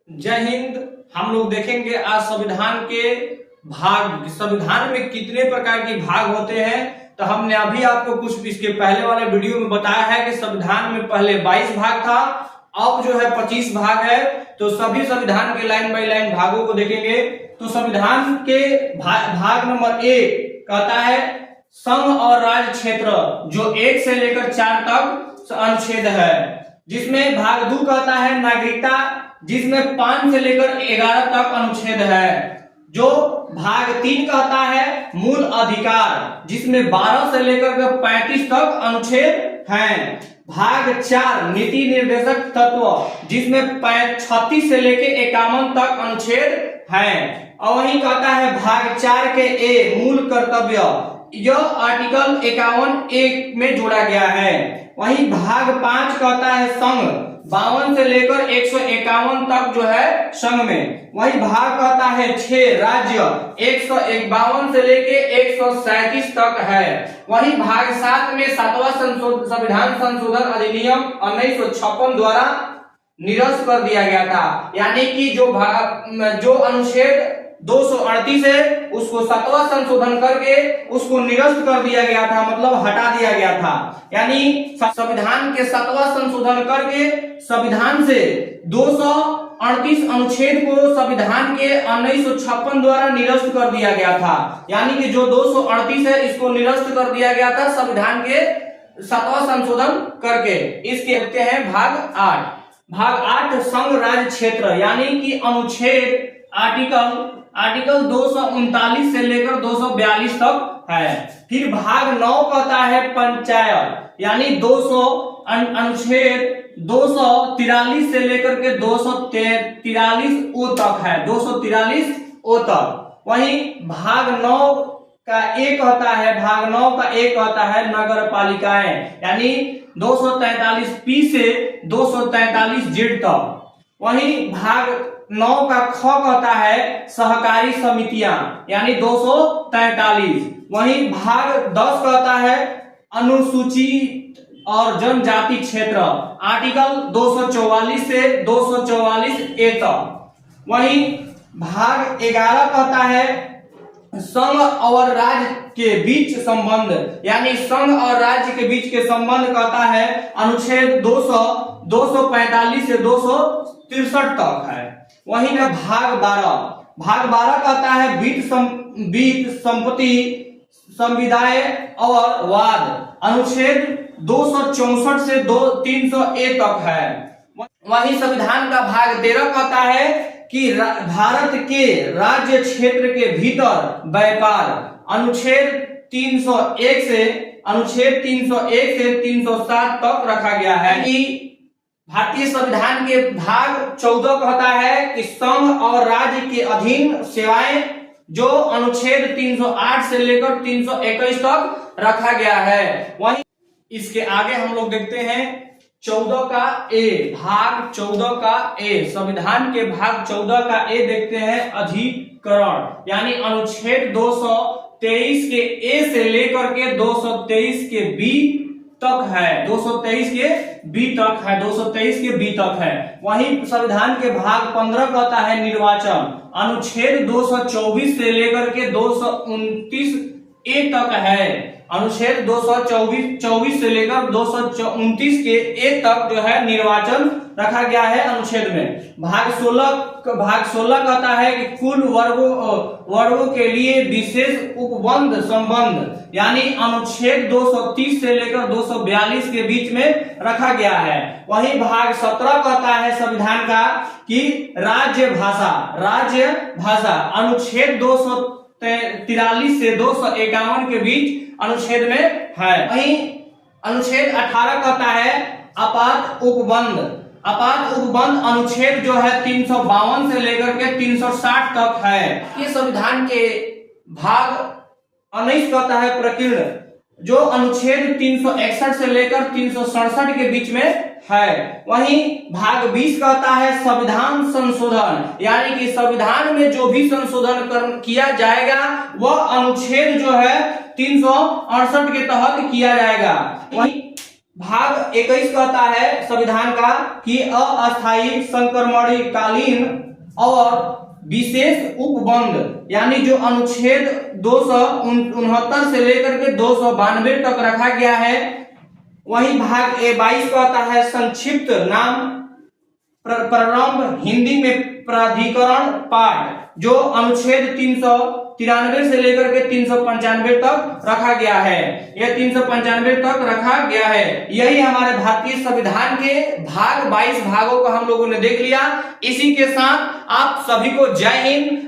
जय हिंद। हम लोग देखेंगे आज संविधान के भाग। संविधान में कितने प्रकार के भाग होते हैं। तो हमने अभी आपको कुछ इसके पहले वाले वीडियो में बताया है कि संविधान में पहले 22 भाग था, अब जो है 25 भाग है। तो सभी संविधान के लाइन बाय लाइन भागों को देखेंगे। तो संविधान के भाग नंबर 1 कहता है संघ और राज्य क्षेत्र, जो 1 से लेकर 4 तक अनुच्छेद है। जिसमें भाग 2 कहता है नागरिकता, जिसमें 5 से लेकर 11 तक अनुच्छेद है। जो भाग 3 कहता है मूल अधिकार, जिसमें 12 से लेकर 35 तक अनुच्छेद हैं। भाग 4 नीति निर्देशक तत्व, जिसमें 36 से लेकर 51 तक अनुच्छेद हैं। और वही कहता है भाग 4 के ए मूल कर्तव्य, जो आर्टिकल 51(1) में जोड़ा गया है। वही भाग 5 कहता है संघ, 52 से लेकर 151 तक जो है संघ में। वही भाग कहता है 6 राज्य, 151 से लेके 137 तक है। वही भाग 7 में 7वां संविधान संशोधन अधिनियम 1956 द्वारा निरस्त कर दिया गया था। यानी कि जो अनुच्छेद 238 है उसको 7वां संशोधन करके उसको निरस्त कर दिया गया था, मतलब हटा दिया गया था। यानी संविधान के 7वां संशोधन करके संविधान से 238 अनुच्छेद को संविधान के 1956 द्वारा निरस्त कर दिया गया था। यानी कि जो 238 है इसको निरस्त कर दिया गया था संविधान के 7वां संशोधन करके। इसके कहते हैं भाग 8। भाग 8 संघ राज्य क्षेत्र, यानी कि अनुच्छेद आर्टिकल 239 से लेकर 242 तक है। फिर भाग 9 कहता है पंचायत, यानी अनुच्छेद 243 से लेकर के 243 ओ तक है, 243 ओ तक। वही भाग 9 का एक कहता है, भाग 9 का एक कहता है नगर पालिकाएं, यानी 243 पी से 243 जेड तक। वही भाग 9 का ख कहता है सहकारी समितियां, यानी 243। वही भाग 10 कहता है अनुसूचित और जनजाति क्षेत्र, आर्टिकल 244 से 244 ए तक। वही भाग 11 कहता है संघ और राज्य के बीच संबंध, यानी संघ और राज्य के बीच के संबंध कहता है अनुच्छेद 245 से 263 तक है। वहीं का भाग 12 कहता है बीट संपत्ति संविदाय और वाद, अनुच्छेद 264 से 300 ए तक है। वहीं संविधान का भाग 13 कहता है कि भारत के राज्य क्षेत्र के भीतर व्यापार, अनुच्छेद 301 से 307 तक रखा गया है। कि भारतीय संविधान के भाग 14 कहता है कि संघ और राज्य के अधीन सेवाएं, जो अनुच्छेद 308 से लेकर 321 तक रखा गया है। वहीं इसके आगे हम लोग देखते हैं 14 का ए, भाग 14 का ए, संविधान के भाग 14 का ए देखते हैं अधिकरण, यानी अनुच्छेद 223 के ए से लेकर के 223 के बी तक है, 223 के बी तक है, 223 के बी तक है। वहीं संविधान के भाग 15 कहता है निर्वाचन, अनुच्छेद 224 से लेकर के 229 ए तक है। अनुच्छेद 224 से लेकर 229 के ए तक जो है निर्वाचन रखा गया है अनुच्छेद में। भाग 16 कहता है कि कुल वर्गों के लिए विशेष उपबंध संबंध, यानी अनुच्छेद 230 से लेकर 242 के बीच में रखा गया है। वहीं भाग 17 कहता है संविधान का कि राज्य भाषा, अनुच्छेद 243 से 251 के बीच अनुच्छेद में है। वहीं अनुच्छेद 18 कहता है आपात उपबंध अनुच्छेद जो है 352 से लेकर के 360 तक है। ये संविधान के भाग 19 कहता है प्रकीर्ण, जो अनुच्छेद 361 से लेकर 367 के बीच में है। वहीं भाग 20 कहता है संविधान संशोधन, यानी कि संविधान में जो भी संशोधन किया जाएगा वह अनुच्छेद जो है 368 के तहत किया जाएगा। वहीं भाग 21 कहता है संविधान का कि अस्थायी संक्रमणकालीन और विशेष उपबंध, यानी जो अनुच्छेद 269 से लेकर के 292 तक रखा गया है। वही भाग 22 कहता है संक्षिप्त नाम प्रारंभ, हिंदी में प्राधिकरण पाठ, जो अनुच्छेद 393 से लेकर के 395 तक रखा गया है। यह 395 तक रखा गया है। यही हमारे भारतीय संविधान के भाग 22 भागों को हम लोगों ने देख लिया। इसी के साथ आप सभी को जय हिंद।